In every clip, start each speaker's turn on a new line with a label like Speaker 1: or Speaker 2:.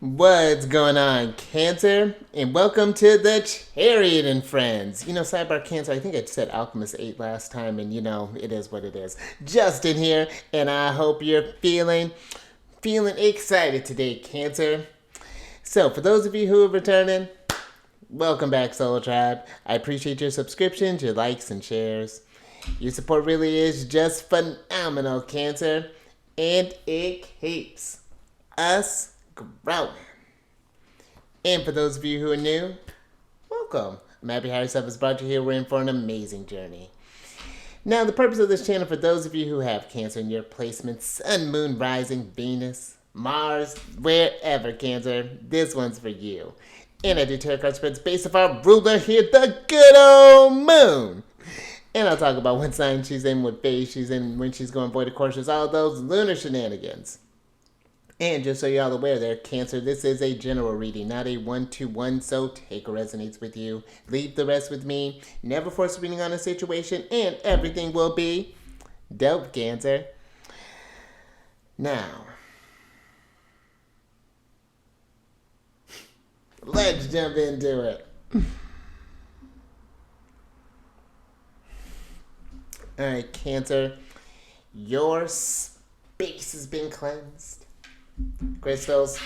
Speaker 1: What's going on, Cancer? And welcome to the Chariot Friends. Sidebar Cancer, I think I said Alchemist 8 last time, and it is what it is. Justin here, and I hope you're feeling excited today, Cancer. So, for those of you who are returning, welcome back, Soul Tribe. I appreciate your subscriptions, your likes, and shares. Your support really is just phenomenal, Cancer, and it keeps us growing. And for those of you who are new, welcome. I'm happy how yourself has brought you here. We're in for an amazing journey. Now, the purpose of this channel, for those of you who have Cancer in your placements, Sun, Moon, Rising, Venus, Mars, wherever, Cancer, this one's for you. And I do tarot card spreads based off our ruler here, the good old Moon. And I'll talk about what sign she's in, what phase she's in, when she's going void of courses, all those lunar shenanigans. And just so you're all aware there, Cancer, this is a general reading, not a one-to-one, so take what resonates with you. Leave the rest with me. Never force a reading on a situation, and everything will be dope, Cancer. Now, let's jump into it. Alright, Cancer, your space has been cleansed. Crystals,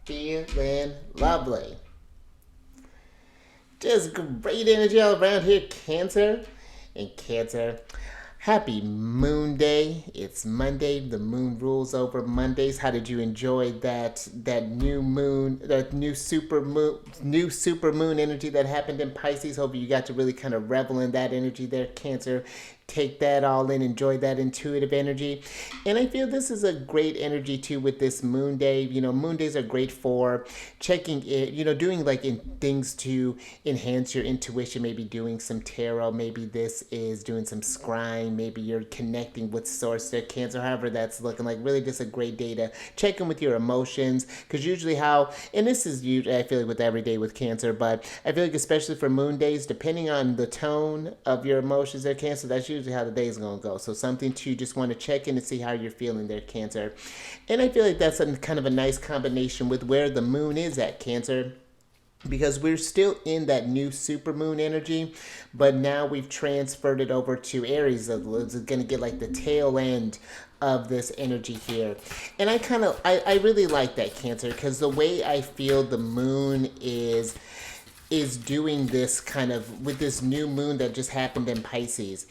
Speaker 1: feeling lovely. Just great energy all around here, Cancer. And Cancer, happy Moon Day. It's Monday. The moon rules over Mondays. How did you enjoy that new moon, that new super moon energy that happened in Pisces? Hope you got to really kind of revel in that energy there, Cancer. Take that all in, enjoy that intuitive energy. And I feel this is a great energy too with this Moon Day. Moon days are great for checking in, doing like things to enhance your intuition, maybe doing some tarot, maybe this is doing some scrying, maybe you're connecting with source there, Cancer, however that's looking like. Really just a great day to check in with your emotions, because usually and this is usually, I feel like with every day with Cancer, but I feel like especially for Moon days, depending on the tone of your emotions there, Cancer, that's usually how the day is going to go. So something to just want to check in and see how you're feeling there, Cancer. And I feel like that's kind of a nice combination with where the moon is at, Cancer, because we're still in that new supermoon energy, but now we've transferred it over to Aries. It's going to get like the tail end of this energy here. And I really like that, Cancer, because the way I feel the moon is doing this kind of, with this new moon that just happened in Pisces.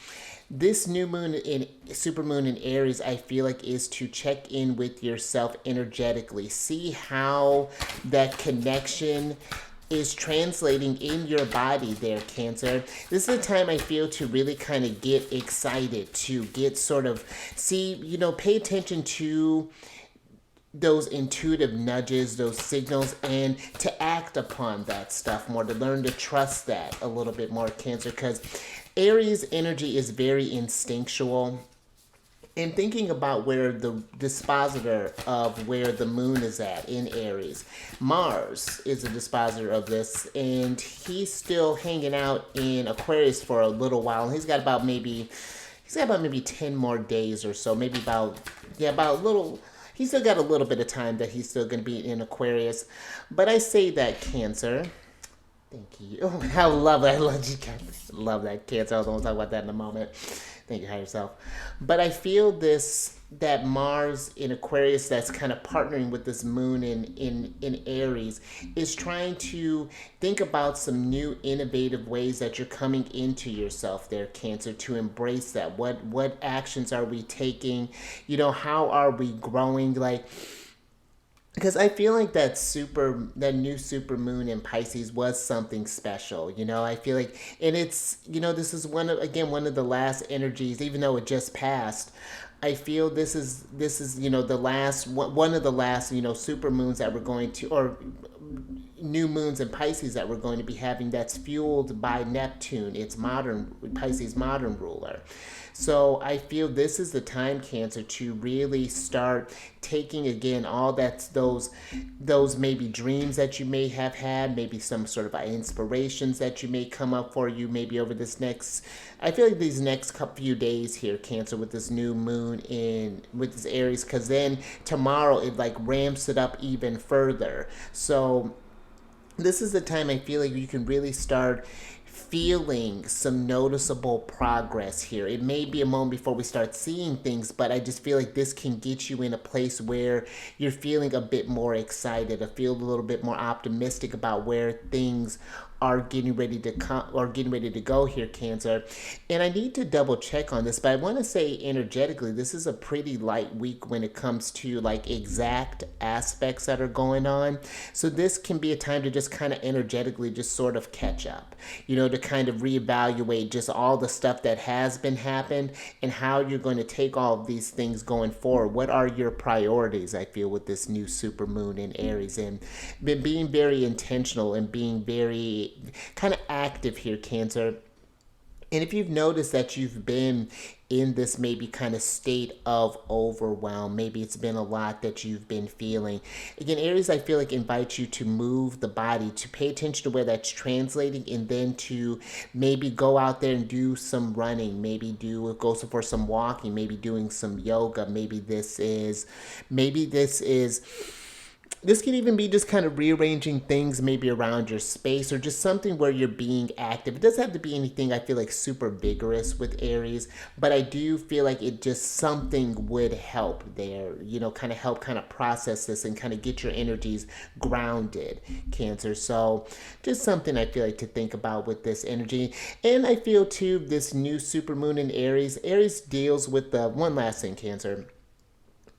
Speaker 1: This new moon in supermoon in Aries, I feel like, is to check in with yourself energetically. See how that connection is translating in your body there, Cancer. This is a time I feel to really kind of get excited, to get sort of, pay attention to those intuitive nudges, those signals, and to act upon that stuff more, to learn to trust that a little bit more, Cancer, because Aries energy is very instinctual. And thinking about where the dispositor of where the moon is at in Aries, Mars is a dispositor of this, and he's still hanging out in Aquarius for a little while. He's got about maybe 10 more days or so, maybe he's still got a little bit of time that he's still going to be in Aquarius. But I say that, Cancer. Thank you. Oh, how lovely. I love that, Cancer. I was going to talk about that in a moment. Thank you, higher self. But I feel that Mars in Aquarius, that's kind of partnering with this moon in Aries, is trying to think about some new innovative ways that you're coming into yourself there, Cancer, to embrace that. What actions are we taking? How are we growing? Because I feel like that new super moon in Pisces was something special, I feel like, and it's, this is one of the last energies, even though it just passed. I feel this is the last one of the last super moons that we're going to, or new moons in Pisces that we're going to be having that's fueled by Neptune, its modern Pisces modern ruler. So I feel this is the time, Cancer, to really start taking again all that's those maybe dreams that you may have had, maybe some sort of inspirations that you may come up for you maybe over this next, I feel like these next couple few days here, Cancer, with this new moon in with this Aries, because then tomorrow it like ramps it up even further. So this is the time I feel like you can really start feeling some noticeable progress here. It may be a moment before we start seeing things, but I just feel like this can get you in a place where you're feeling a bit more excited, I feel a little bit more optimistic about where things are getting ready to come or getting ready to go here, Cancer. And I need to double check on this, but I want to say energetically, this is a pretty light week when it comes to like exact aspects that are going on. So this can be a time to just kind of energetically just sort of catch up, to kind of reevaluate just all the stuff that has been happened and how you're going to take all of these things going forward. What are your priorities, I feel, with this new super moon in Aries, and being very intentional and being very kind of active here, Cancer. And if you've noticed that you've been in this maybe kind of state of overwhelm, maybe it's been a lot that you've been feeling. Again, Aries, I feel like invites you to move the body, to pay attention to where that's translating, and then to maybe go out there and do some running, maybe go for some walking, maybe doing some yoga. This could even be just kind of rearranging things maybe around your space, or just something where you're being active. It doesn't have to be anything I feel like super vigorous with Aries, but I do feel like it just something would help there, kind of help kind of process this and kind of get your energies grounded, Cancer. So just something I feel like to think about with this energy. And I feel too, this new supermoon in Aries deals with the one last thing, Cancer.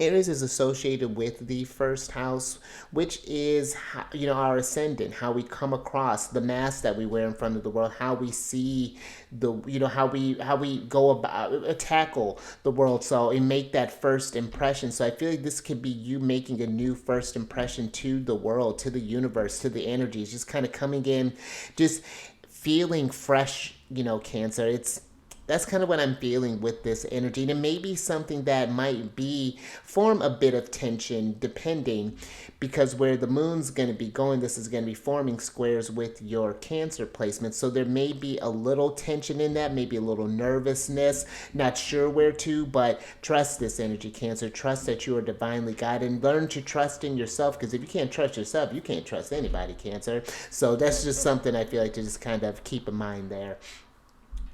Speaker 1: Aries is associated with the first house, which is, our ascendant, how we come across, the mask that we wear in front of the world, how we see how we go about tackle the world. So and make that first impression. So I feel like this could be you making a new first impression to the world, to the universe, to the energies, just kind of coming in, just feeling fresh, Cancer. That's kind of what I'm feeling with this energy. And it may be something that might form a bit of tension depending, because where the moon's going to be going, this is going to be forming squares with your Cancer placement. So there may be a little tension in that, maybe a little nervousness, not sure where to, but trust this energy, Cancer. Trust that you are divinely guided, and learn to trust in yourself, because if you can't trust yourself, you can't trust anybody, Cancer. So that's just something I feel like to just kind of keep in mind there.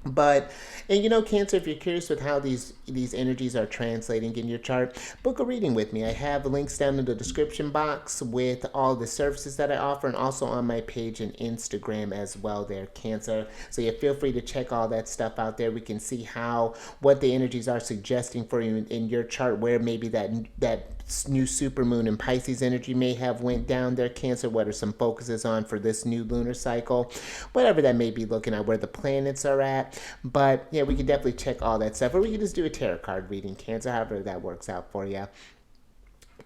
Speaker 1: But, and Cancer, if you're curious with how these energies are translating in your chart, book a reading with me. I have links down in the description box with all the services that I offer, and also on my page and Instagram as well there, Cancer. So yeah, feel free to check all that stuff out there. We can see what the energies are suggesting for you in your chart, where maybe that new supermoon in Pisces energy may have went down there, Cancer. What are some focuses on for this new lunar cycle, whatever that may be, looking at where the planets are at. But yeah, we can definitely check all that stuff, or we can just do a tarot card reading, Cancer, however that works out for you.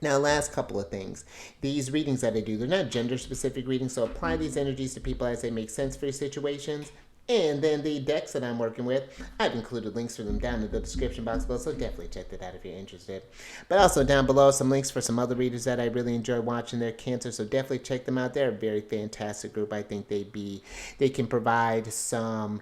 Speaker 1: Now, last couple of things. These readings that I do, they're not gender specific readings, so apply these energies to people as they make sense for your situations. And then the decks that I'm working with, I've included links for them down in the description box below, so definitely check that out if you're interested. But also down below, some links for some other readers that I really enjoy watching their, Cancer, so definitely check them out. They're a very fantastic group. I think they can provide some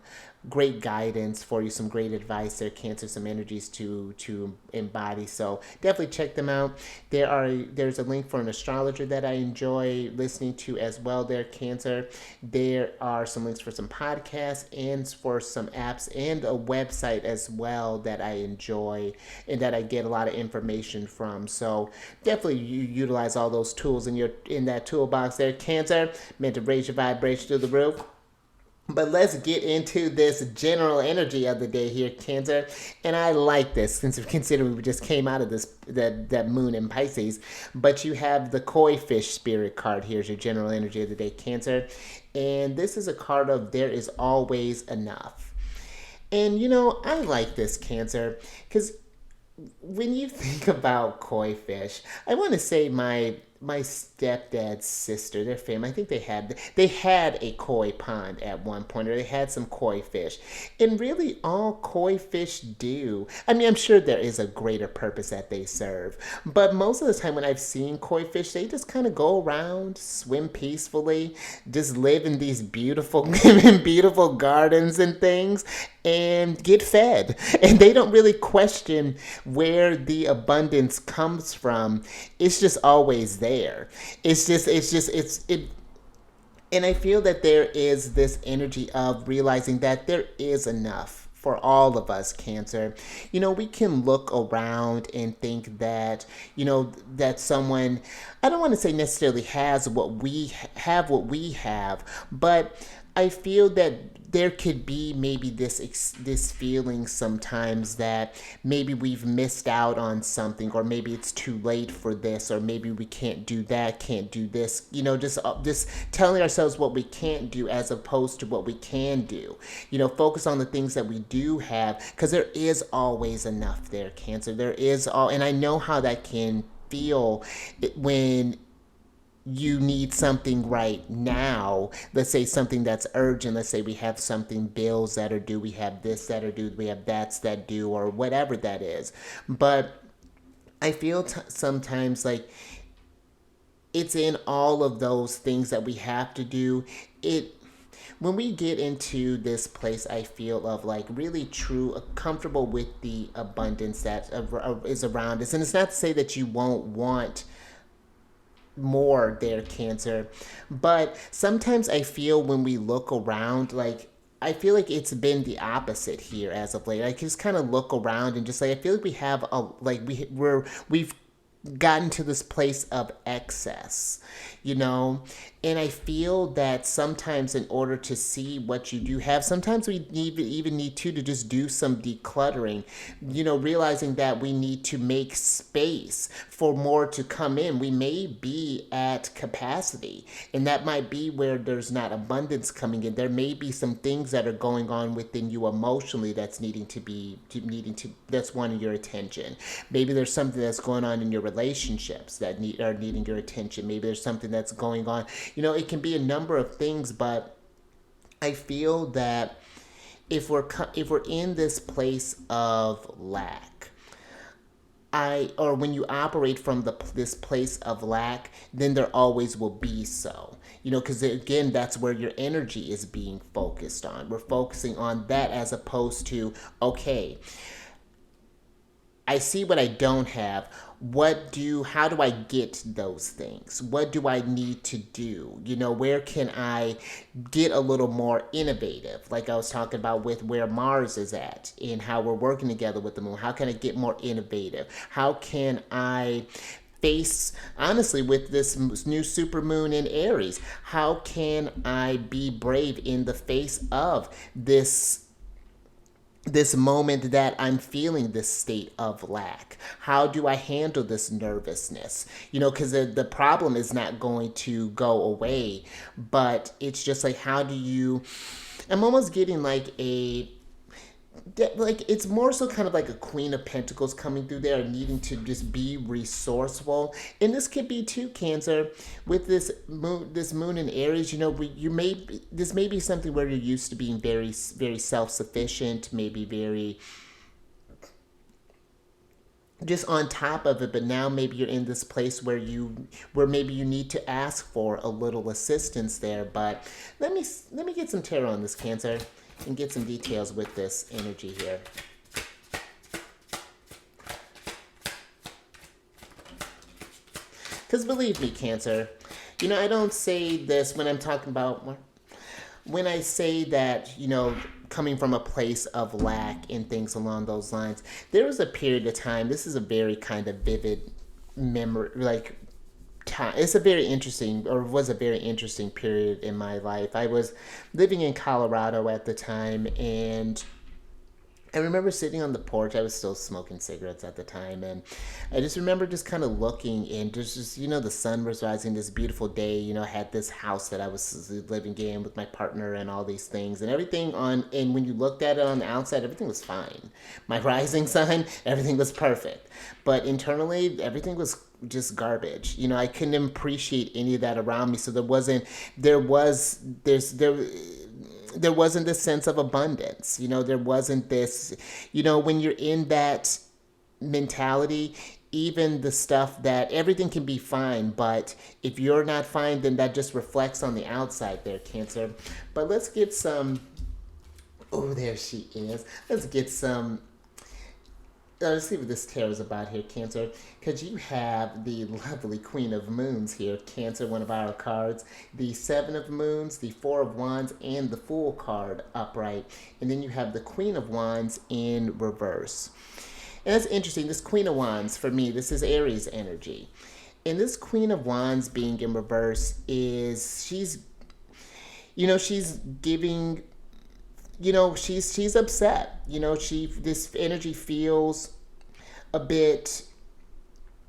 Speaker 1: great guidance for you, some great advice there, Cancer, some energies to embody. So definitely check them out. There's a link for an astrologer that I enjoy listening to as well there, Cancer. There are some links for some podcasts and for some apps, and a website as well that I enjoy and that I get a lot of information from. So definitely you utilize all those tools in that toolbox there, Cancer, meant to raise your vibration to the roof. But let's get into this general energy of the day here, Cancer. And I like this, since considering we just came out of that moon in Pisces. But you have the koi fish spirit card here as your general energy of the day, Cancer. And this is a card of there is always enough. And I like this, Cancer, because when you think about koi fish, I want to say my my stepdad's sister, their family, I think they had a koi pond at one point, or they had some koi fish. And really all koi fish do, I mean, I'm sure there is a greater purpose that they serve, but most of the time when I've seen koi fish, they just kind of go around, swim peacefully, just live in these beautiful beautiful gardens and things, and get fed. And they don't really question where the abundance comes from. It's just always there. It's and I feel that there is this energy of realizing that there is enough for all of us, Cancer. We can look around and think that, that someone, I don't want to say necessarily has what we have, but I feel that there could be maybe this feeling sometimes that maybe we've missed out on something, or maybe it's too late for this, or maybe we can't do that, can't do this. Just telling ourselves what we can't do as opposed to what we can do. Focus on the things that we do have, because there is always enough there, Cancer. And I know how that can feel when you need something right now. Let's say something that's urgent. Let's say we have something, bills that are due, we have this that are due, we have that's that due, or whatever that is. But I feel sometimes like it's in all of those things that we have to do. It When we get into this place, I feel of like really true, comfortable with the abundance that is around us. And it's not to say that you won't want more there, Cancer, but sometimes I feel when we look around, like I feel like it's been the opposite here as of late. I just kind of look around and just like I feel like we have a like we've gotten to this place of excess, and I feel that sometimes in order to see what you do have, sometimes we even need to just do some decluttering, realizing that we need to make space for more to come in. We may be at capacity, and that might be where there's not abundance coming in. There may be some things that are going on within you emotionally that's that's wanting your attention. Maybe there's something that's going on in your relationships that are needing your attention. Maybe there's something that's going on. It can be a number of things, but I feel that if we're in this place of lack, or when you operate from this place of lack, then there always will be so. Because again, that's where your energy is being focused on. We're focusing on that as opposed to, okay, I see what I don't have. How do I get those things? What do I need to do? Where can I get a little more innovative? Like I was talking about with where Mars is at and how we're working together with the moon. How can I get more innovative? How can I face, honestly, with this new supermoon in Aries? How can I be brave in the face of this moment that I'm feeling this state of lack? How do I handle this nervousness? Because the problem is not going to go away, but it's just like, I'm almost getting like it's more so kind of like a Queen of Pentacles coming through there, needing to just be resourceful. And this could be too, Cancer, with this moon in Aries. This may be something where you're used to being very, very self-sufficient, maybe very just on top of it, but now maybe you're in this place where maybe you need to ask for a little assistance there. But let me get some tarot on this, Cancer, and get some details with this energy here. Because believe me, Cancer, I don't say this when I'm talking about, when I say that, coming from a place of lack and things along those lines, there was a period of time, this is a very kind of vivid memory, like time. It's a very interesting, or was a very interesting period in my life. I was living in Colorado at the time, and I remember sitting on the porch. I was still smoking cigarettes at the time, and I just remember just kind of looking, and just the sun was rising, this beautiful day. I had this house that I was living in with my partner and all these things and everything and when you looked at it on the outside, everything was fine. My rising sign, everything was perfect. But internally, everything was just garbage. I couldn't appreciate any of that around me. So there was there wasn't this sense of abundance. There wasn't this, when you're in that mentality, even the stuff that everything can be fine, but if you're not fine, then that just reflects on the outside there, Cancer. But let's get some. Oh, there she is. Let's get some. Let's see what this tarot is about here, Cancer. Because you have the lovely Queen of Moons here, Cancer, one of our cards. The Seven of Moons, the Four of Wands, and the Fool card upright. And then you have the Queen of Wands in reverse. And that's interesting. This Queen of Wands, for me, this is Aries energy. And this Queen of Wands being in reverse she's giving, she's upset. This energy feels a bit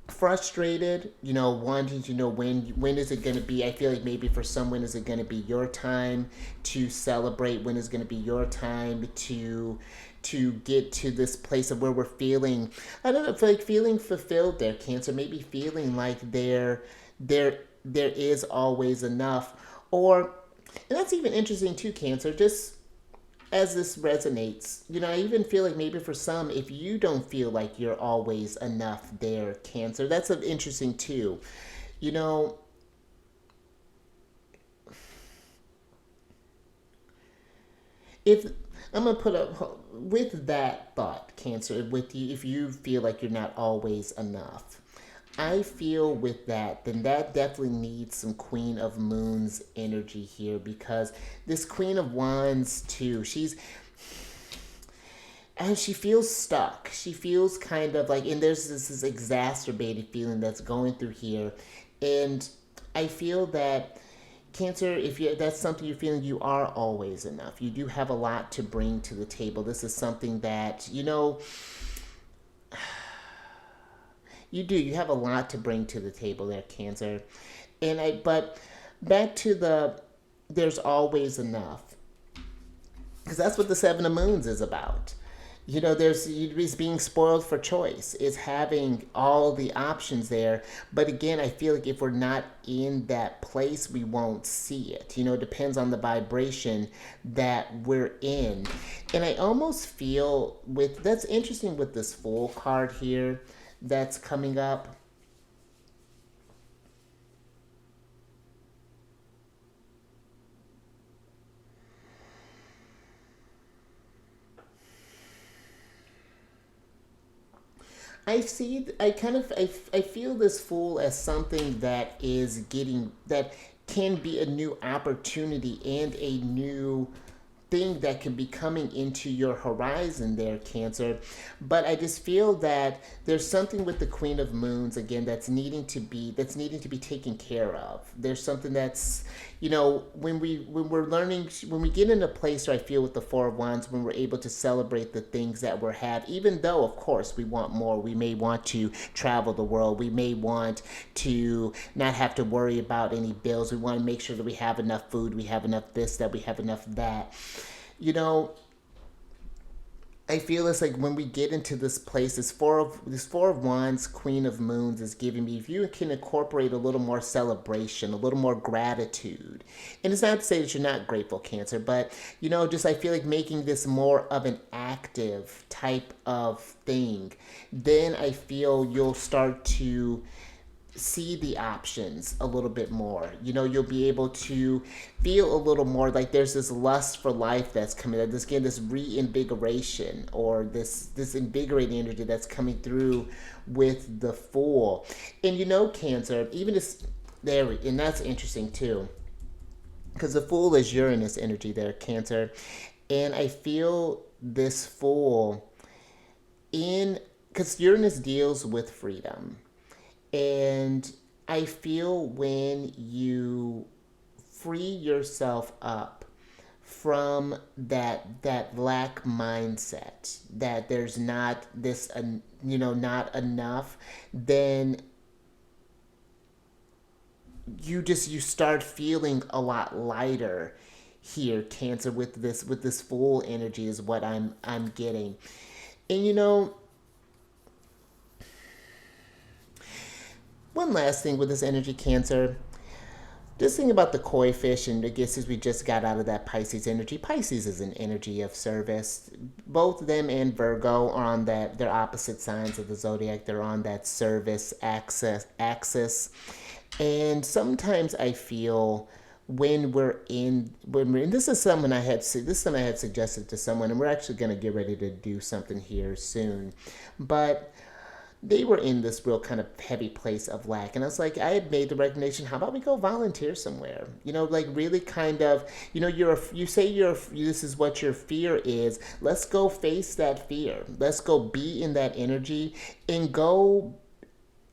Speaker 1: frustrated, wanting to know when is it going to be. I feel like maybe for someone is it going to be your time to celebrate, when is going to be your time to get to this place of where we're feeling, I don't know, like feeling fulfilled there, Cancer. Maybe feeling like there is always enough. And that's even interesting too, Cancer, just as this resonates. I even feel like maybe for some, if you don't feel like you're always enough there, Cancer, that's interesting too. If I'm gonna put up with that thought, Cancer, with you, if you feel like you're not always enough, I feel with that, then that definitely needs some Queen of Moons energy here, because this Queen of Wands too, and she feels stuck. She feels kind of like, and there's this exacerbated feeling that's going through here, and I feel that, Cancer, if that's something you're feeling, you are always enough. You do have a lot to bring to the table. This is something that, you do. You have a lot to bring to the table there, Cancer. But back to there's always enough. Because that's what the Seven of Moons is about. It's being spoiled for choice. It's having all the options there. But again, I feel like if we're not in that place, we won't see it. It depends on the vibration that we're in. And I almost feel that's interesting with this Fool card here that's coming up. I feel this Fool as something that can be a new opportunity and a new thing that can be coming into your horizon there, Cancer. But I just feel that there's something with the Queen of Moons again that's needing to be taken care of. There's something that's, when we're learning, when we get in a place where I feel with the Four of Wands, when we're able to celebrate the things that we have, even though of course we want more. We may want to travel the world. We may want to not have to worry about any bills. We want to make sure that we have enough food, we have enough this, that we have enough that. you know, I feel it's like when we get into this place, this four of wands, queen of moons is giving me, if you can incorporate a little more celebration, a little more gratitude. And it's not to say that you're not grateful, Cancer, but just I feel like making this more of an active type of thing, then I feel you'll start to see the options a little bit more. You'll be able to feel a little more like there's this lust for life that's coming out. This reinvigoration, or this invigorating energy that's coming through with the Fool. And Cancer, even this there, and that's interesting too, because the Fool is Uranus energy there, Cancer, and I feel this Fool in because Uranus deals with freedom. And I feel when you free yourself up from that lack mindset, that there's not this, not enough, then you start feeling a lot lighter here, Cancer, with this Fool energy is what I'm getting. And One last thing with this energy, Cancer. Just think about the koi fish, and I guess as we just got out of that Pisces energy. Pisces is an energy of service. Both them and Virgo are on that. They're opposite signs of the zodiac. They're on that service axis. And sometimes I feel when we're in this is someone I had this is something I had suggested to someone, and we're actually going to get ready to do something here soon, but they were in this real kind of heavy place of lack, and I was like, I had made the recommendation, how about we go volunteer somewhere, like really kind of, you say this is what your fear is. Let's go face that fear. Let's go be in that energy and go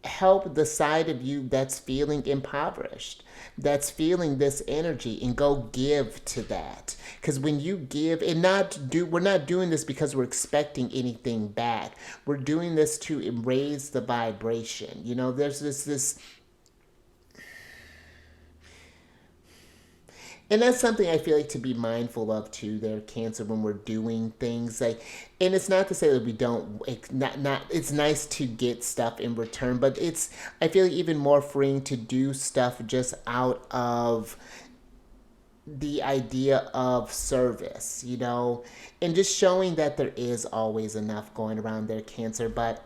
Speaker 1: help the side of you that's feeling impoverished, that's feeling this energy, and go give to that. Because when you give, and we're not doing this because we're expecting anything back. We're doing this to raise the vibration. There's this and that's something I feel like to be mindful of too there, Cancer, when we're doing things like, and it's not to say that we don't, not it's nice to get stuff in return, but I feel like even more freeing to do stuff just out of the idea of service, and just showing that there is always enough going around there, Cancer. But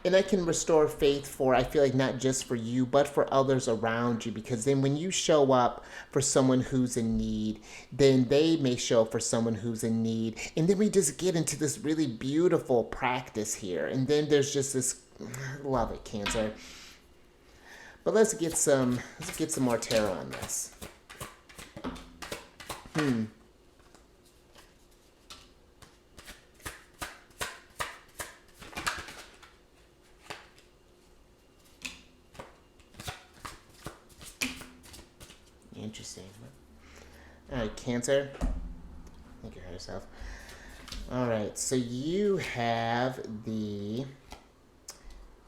Speaker 1: and I can restore faith for, I feel like, not just for you but for others around you, because then when you show up for someone who's in need, then they may show up for someone who's in need, and then we just get into this really beautiful practice here, and then there's just this, love it, Cancer. But let's get some more tarot on this. Interesting. All right, Cancer. Think you heard yourself. All right, so you have the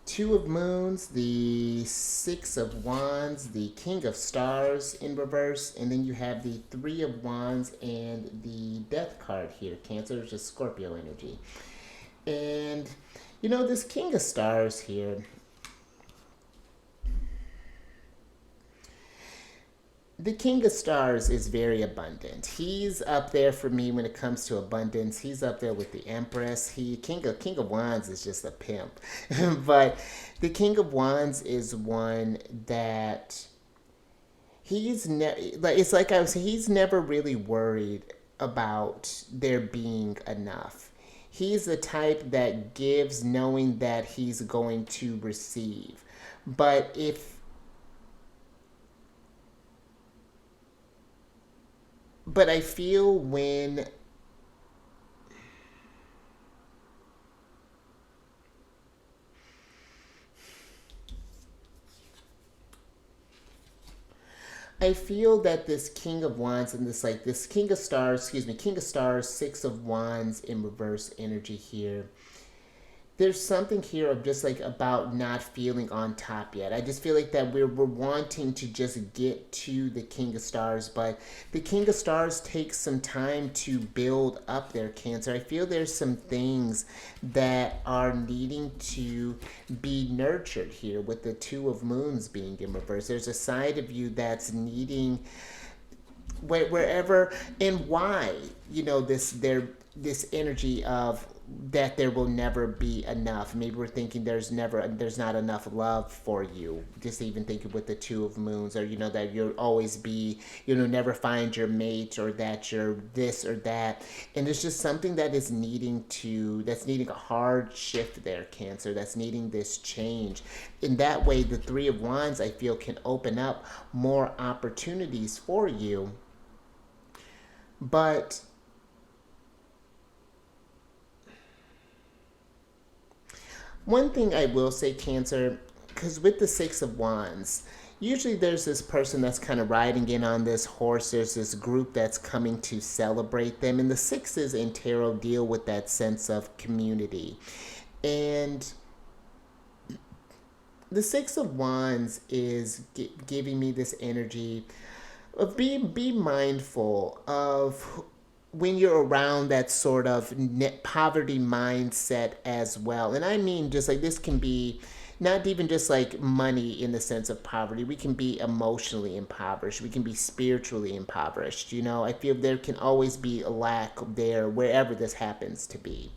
Speaker 1: Two of Moons, the Six of Wands, the King of Stars in reverse, and then you have the Three of Wands and the Death card here, Cancer, which is Scorpio energy. And, this King of Stars here, the King of Stars is very abundant. He's up there for me when it comes to abundance. He's up there with the Empress. King of Wands is just a pimp. But the King of Wands is one that it's like I was saying, he's never really worried about there being enough. He's the type that gives knowing that he's going to receive. But I feel that this King of Wands and this King of Stars, Six of Wands in reverse energy here, there's something here of just like about not feeling on top yet. I just feel like that we're wanting to just get to the King of Stars, but the King of Stars takes some time to build up their, Cancer. I feel there's some things that are needing to be nurtured here with the Two of Moons being in reverse. There's a side of you that's needing wherever and why, this energy of that there will never be enough. Maybe we're thinking there's not enough love for you. Just even thinking with the Two of Moons, or that you'll always be, never find your mate, or that you're this or that. And there's just something that's needing a hard shift there, Cancer. That's needing this change. In that way, the Three of Wands, I feel, can open up more opportunities for you. But one thing I will say, Cancer, because with the Six of Wands, usually there's this person that's kind of riding in on this horse. There's this group that's coming to celebrate them. And the sixes in tarot deal with that sense of community. And the Six of Wands is giving me this energy of be mindful of when you're around that sort of poverty mindset as well. And I mean, just like this can be not even just like money in the sense of poverty. We can be emotionally impoverished. We can be spiritually impoverished. You know, I feel there can always be a lack there wherever this happens to be.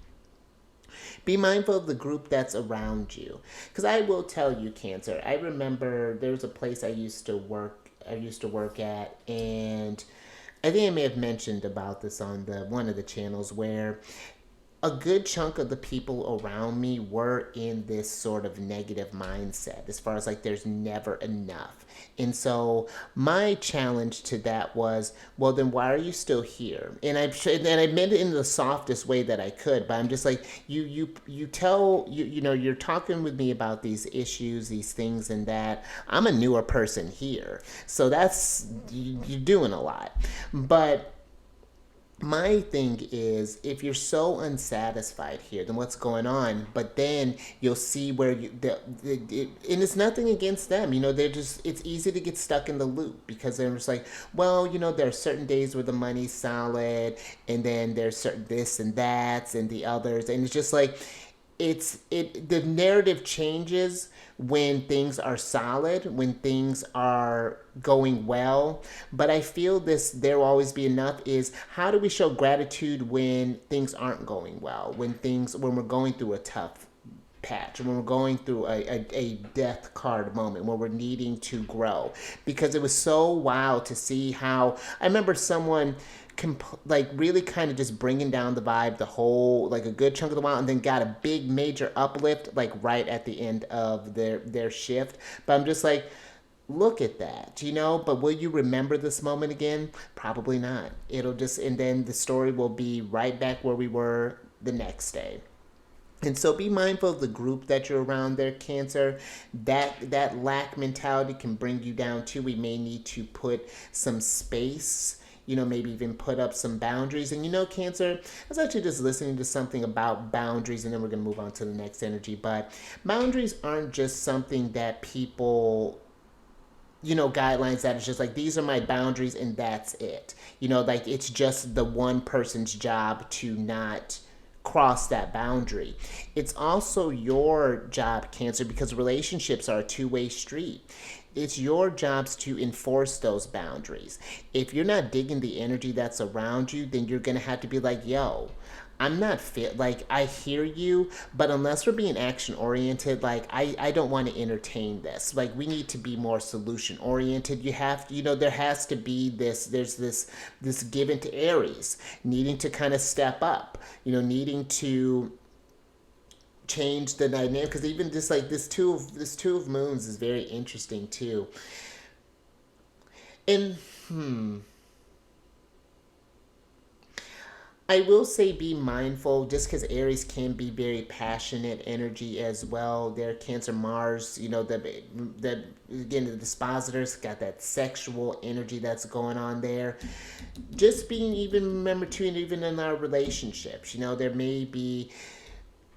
Speaker 1: Be mindful of the group that's around you. Because I will tell you, Cancer, I remember there was a place I used to work at, and I think I may have mentioned about this on the one of the channels where a good chunk of the people around me were in this sort of negative mindset as far as like there's never enough. And so my challenge to that was, well, then why are you still here? And I meant it in the softest way that I could, but I'm just like, you're talking with me about these issues, these things and that. I'm a newer person here. So you're doing a lot. But my thing is, if you're so unsatisfied here, then what's going on? But then you'll see where and it's nothing against them. You know, it's easy to get stuck in the loop because they're just like, well, there are certain days where the money's solid, and then there's certain this and that's and the others, and it's just like, the narrative changes when things are solid, when things are going well. But I feel there will always be enough is, how do we show gratitude when things aren't going well, when we're going through a tough patch, when we're going through a death card moment, when we're needing to grow. Because it was so wild to see how, I remember someone like really kind of just bringing down the vibe the whole, like a good chunk of the while, and then got a big major uplift like right at the end of their shift. But I'm just like, look at that, but will you remember this moment again? Probably not. And then the story will be right back where we were the next day. And so be mindful of the group that you're around there, Cancer. That lack mentality can bring you down too. We may need to put some space, maybe even put up some boundaries. And Cancer, I was actually just listening to something about boundaries, and then we're going to move on to the next energy. But boundaries aren't just something that people, guidelines that it's just like, these are my boundaries and that's it. Like it's just the one person's job to not cross that boundary. It's also your job, Cancer, because relationships are a two-way street. It's your jobs to enforce those boundaries. If you're not digging the energy that's around you, then you're going to have to be like, yo, I'm not fit. Like, I hear you, but unless we're being action oriented, like, I don't want to entertain this. Like, we need to be more solution oriented. There has to be there's this given to Aries, needing to kind of step up, needing to change the dynamic. Because even just like this two of moons is very interesting too. And, I will say be mindful, just because Aries can be very passionate energy as well. Their Cancer Mars, the again, the dispositors got that sexual energy that's going on there. Just being even, remember too, and even in our relationships, there may be,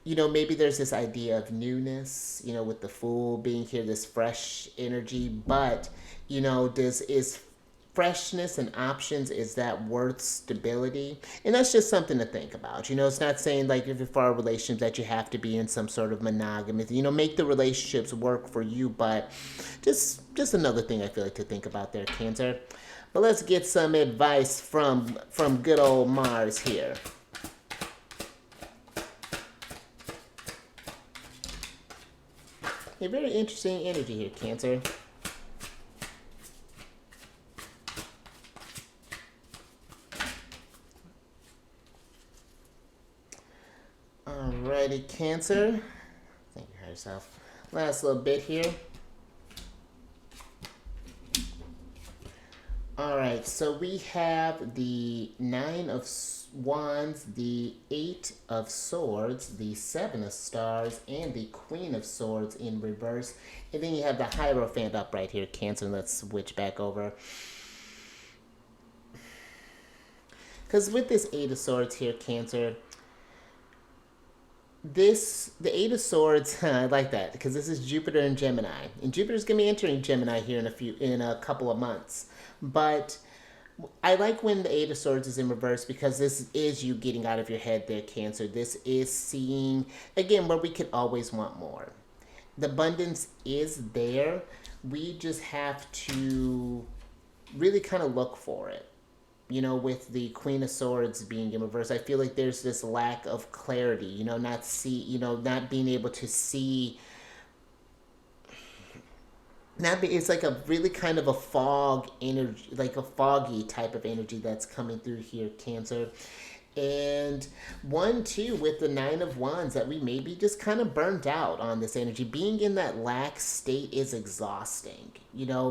Speaker 1: maybe there's this idea of newness, with the Fool being here, this fresh energy, but, is freshness and options, is that worth stability? And that's just something to think about. It's not saying like, if for our relationships that you have to be in some sort of monogamy, make the relationships work for you, but just another thing I feel like to think about there, Cancer. But let's get some advice from good old Mars here. A very interesting energy here, Cancer. Alrighty, Cancer. Thank you, yourself. Last little bit here. Alright, so we have the Nine of Wands, the Eight of Swords, the Seven of Stars, and the Queen of Swords in reverse. And then you have the Hierophant up right here, Cancer. Let's switch back over. Because with this Eight of Swords here, Cancer, the Eight of Swords, I like that, because this is Jupiter and Gemini. And Jupiter's going to be entering Gemini here in a couple of months. But I like when the Eight of Swords is in reverse, because this is you getting out of your head there, Cancer. This is seeing, again, where we could always want more. The abundance is there. We just have to really kind of look for it. With the Queen of Swords being in reverse, I feel like there's this lack of clarity. Not being able to see. It's like a really kind of a fog energy, like a foggy type of energy that's coming through here, Cancer. And one, too, with the Nine of Wands, that we may be just kind of burnt out on this energy. Being in that lax state is exhausting,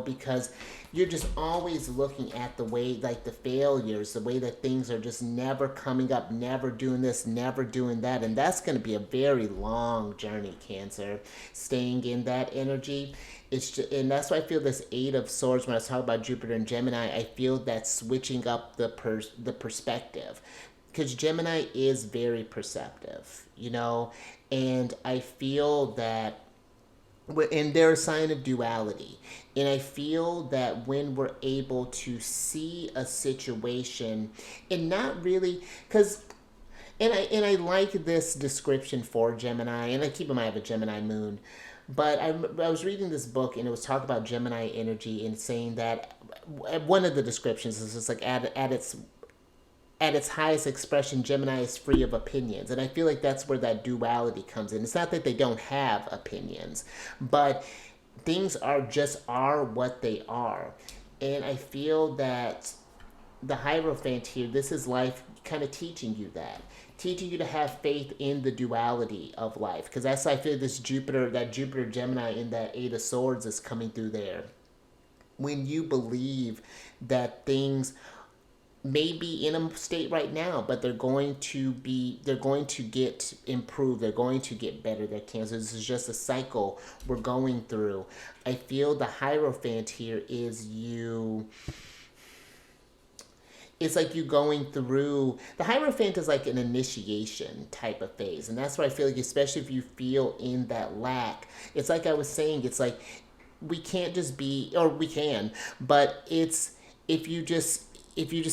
Speaker 1: because you're just always looking at the way, like the failures, the way that things are just never coming up, never doing this, never doing that. And that's going to be a very long journey, Cancer, staying in that energy. And that's why I feel this Eight of Swords, when I was talking about Jupiter and Gemini, I feel that switching up the perspective, because Gemini is very perceptive, and I feel that, and they're a sign of duality, and I feel that when we're able to see a situation and not really, because, and I like this description for Gemini, and I keep in mind I have a Gemini moon, but I was reading this book, and it was talking about Gemini energy and saying that one of the descriptions is just like at its highest expression, Gemini is free of opinions. And I feel like that's where that duality comes in. It's not that they don't have opinions, but things are what they are. And I feel that the Hierophant here, this is life kind of teaching you that. Teaching you to have faith in the duality of life. Because that's, I feel, that Jupiter Gemini in that Eight of Swords is coming through there. When you believe that things may be in a state right now, but they're going to get improved. They're going to get better. Their Cancer. This is just a cycle we're going through. I feel the Hierophant here is you. It's like you going through. The Hierophant is like an initiation type of phase, and that's why I feel like, especially if you feel in that lack, it's like I was saying. It's like we can't just be, or we can, but it's if you just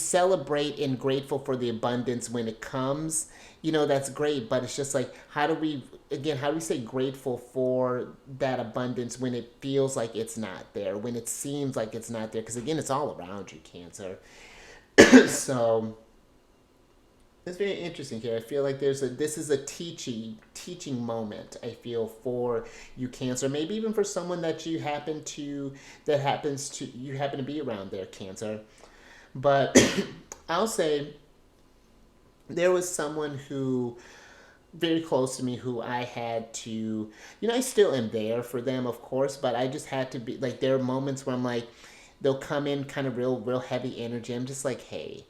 Speaker 1: celebrate and grateful for the abundance when it comes, that's great. But it's just like, how do we say grateful for that abundance when it feels like it's not there, when it seems like it's not there? Because again, it's all around you, Cancer. So it's very interesting here. I feel like this is a teaching moment. I feel for you, Cancer. Maybe even for someone that you happen to be around there, Cancer. But I'll say there was someone who very close to me who I had to, I still am there for them, of course, but I just had to be like, there are moments where I'm like, they'll come in kind of real heavy energy. I'm just like, hey,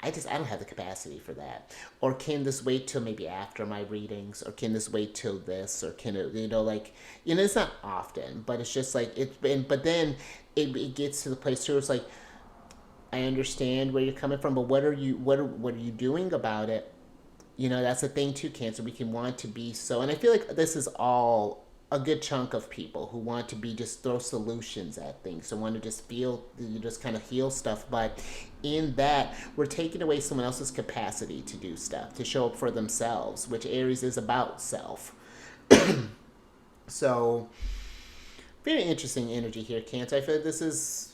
Speaker 1: I don't have the capacity for that. Or can this wait till maybe after my readings? Or can this wait till this? Or can it, it's not often, but it's just like, but then it gets to the place where it's like, I understand where you're coming from, but what are you doing about it? That's the thing too, Cancer. We can want to be so, and I feel like this is all a good chunk of people who want to be just throw solutions at things, so want to just feel, you just kind of heal stuff. But in that, we're taking away someone else's capacity to do stuff, to show up for themselves, which Aries is about self. So, very interesting energy here, Cancer. I feel like this is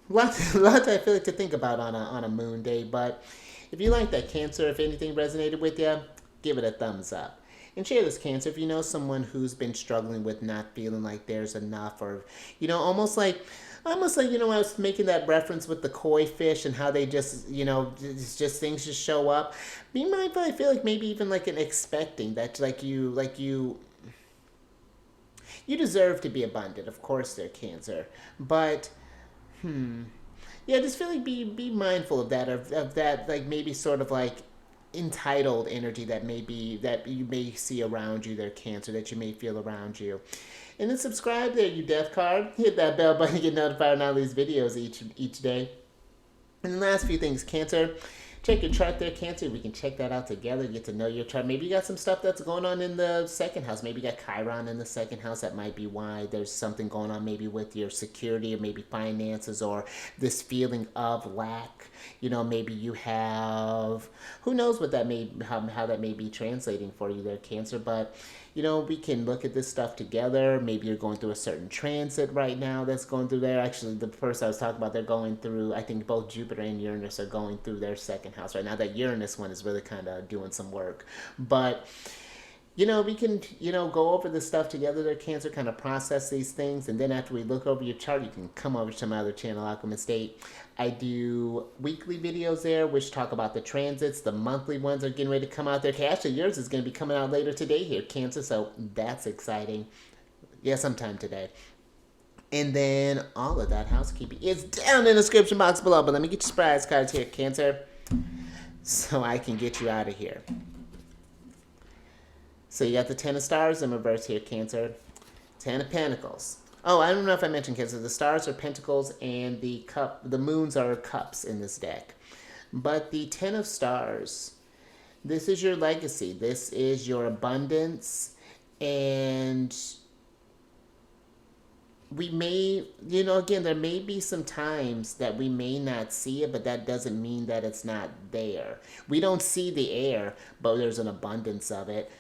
Speaker 1: lots I feel like to think about on a moon day. But if you like that, Cancer, if anything resonated with you, give it a thumbs up. And share this, Cancer, if you know someone who's been struggling with not feeling like there's enough, or, almost like, I was making that reference with the koi fish and how they just, it's just things just show up. Be mindful, I feel like maybe even like an expecting that you deserve to be abundant. Of course, they're Cancer. But yeah, just feel like be mindful of that, like maybe sort of like entitled energy that you may see around you there, Cancer, that you may feel around you. And then subscribe there, you death card. Hit that bell button to get notified on all these videos each day. And the last few things, Cancer. Check your chart there, Cancer. We can check that out together, get to know your chart. Maybe you got some stuff that's going on in the second house. Maybe you got Chiron in the second house. That might be why there's something going on maybe with your security, or maybe finances, or this feeling of lack. Maybe you have, who knows what that how that may be translating for you there, Cancer. But we can look at this stuff together. Maybe you're going through a certain transit right now that's going through there. Actually, the person I was talking about, they're going through, I think both Jupiter and Uranus are going through their second house right now. That Uranus one is really kind of doing some work. But we can, go over this stuff together there, Cancer, kind of process these things. And then after we look over your chart, you can come over to my other channel, Alchemist 8. I do weekly videos there, which talk about the transits. The monthly ones are getting ready to come out there. Okay, actually, yours is going to be coming out later today here, Cancer. So that's exciting. Yeah, sometime today. And then all of that housekeeping is down in the description box below. But let me get your surprise cards here, Cancer, so I can get you out of here. So you got the Ten of Stars in reverse here, Cancer. Ten of Pentacles. Oh, I don't know if I mentioned, Cancer. The stars are pentacles and the moons are cups in this deck. But the Ten of Stars, this is your legacy. This is your abundance. And we may, again, there may be some times that we may not see it, but that doesn't mean that it's not there. We don't see the air, but there's an abundance of it.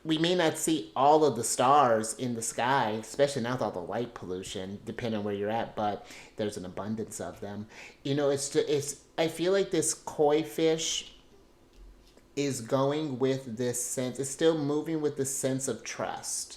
Speaker 1: We may not see all of the stars in the sky, especially now with all the light pollution, depending on where you're at, but there's an abundance of them. I feel like this koi fish is going with this sense, it's still moving with the sense of trust.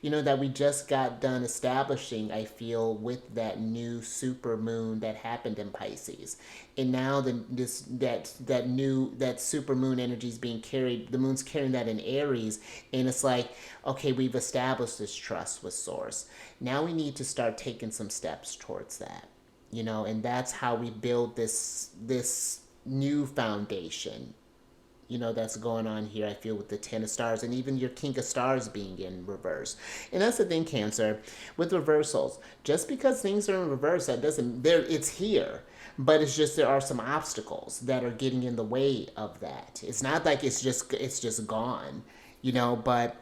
Speaker 1: That we just got done establishing, I feel, with that new super moon that happened in Pisces. And now that super moon energy is being carried, the moon's carrying that in Aries, and it's like, okay, we've established this trust with Source. Now we need to start taking some steps towards that. And that's how we build this new foundation. That's going on here, I feel, with the Ten of Stars and even your King of Stars being in reverse. And that's the thing, Cancer, with reversals. Just because things are in reverse, that doesn't, it's here. But it's just there are some obstacles that are getting in the way of that. It's not like it's just gone, but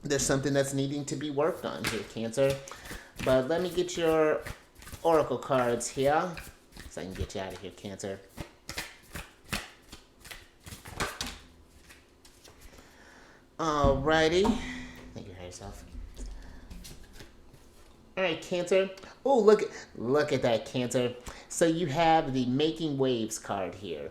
Speaker 1: there's something that's needing to be worked on here, Cancer. But let me get your oracle cards here so I can get you out of here, Cancer. Alrighty. Thank you for yourself. Alright, Cancer. Oh, look at that, Cancer. So you have the Making Waves card here,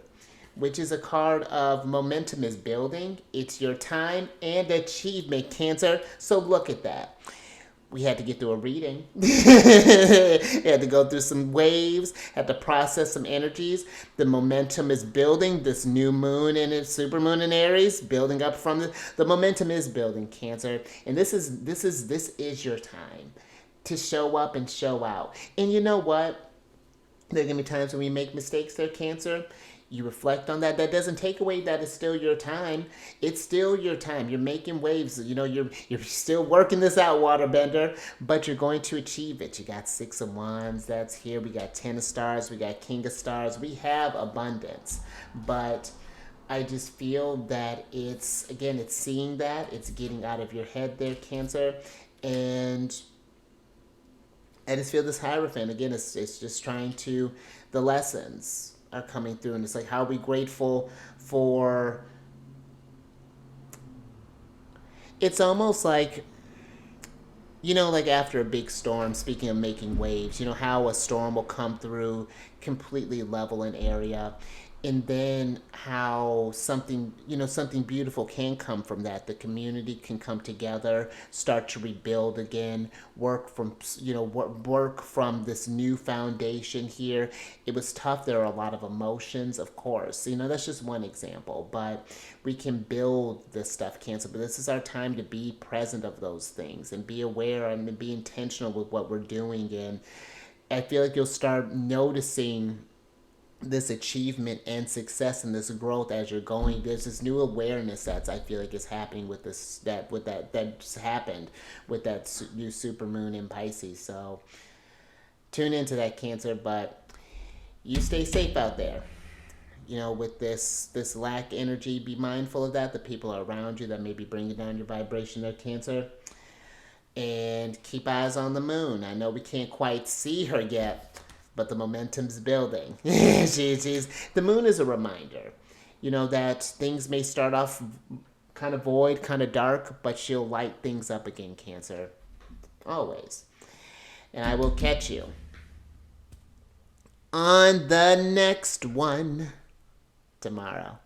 Speaker 1: which is a card of momentum is building. It's your time and achievement, Cancer. So look at that. We had to get through a reading. Had to go through some waves, had to process some energies. The momentum is building. This new moon and its super moon in Aries, building up from the momentum is building, Cancer. And this is your time to show up and show out. And you know what? There are going to be times when we make mistakes there, Cancer. You reflect on that. That doesn't take away that it's still your time. It's still your time. You're making waves. You're still working this out, waterbender, but you're going to achieve it. You got Six of Wands. That's here. We got Ten of Stars. We got King of Stars. We have abundance. But I just feel that it's seeing that. It's getting out of your head there, Cancer. And I just feel this Hierophant. Again, it's just trying to, the lessons are coming through, and it's like, how are we grateful for, it's almost like, like after a big storm, speaking of making waves, how a storm will come through, completely level an area, and then how something beautiful can come from that. The community can come together, start to rebuild again, work from this new foundation here. It was tough. There are a lot of emotions, of course. That's just one example, but we can build this stuff, Cancer. But this is our time to be present of those things and be aware and be intentional with what we're doing. And I feel like you'll start noticing this achievement and success and this growth as you're going. There's this new awareness that's, I feel like, is happening with this, that's happened with that new supermoon in Pisces. So tune into that, Cancer, but you stay safe out there. With this lack energy, be mindful of that. The people around you that may be bringing down your vibration there, Cancer. And keep eyes on the moon. I know we can't quite see her yet, but the momentum's building. The moon is a reminder, that things may start off kind of void, kind of dark, but she'll light things up again, Cancer. Always. And I will catch you on the next one tomorrow.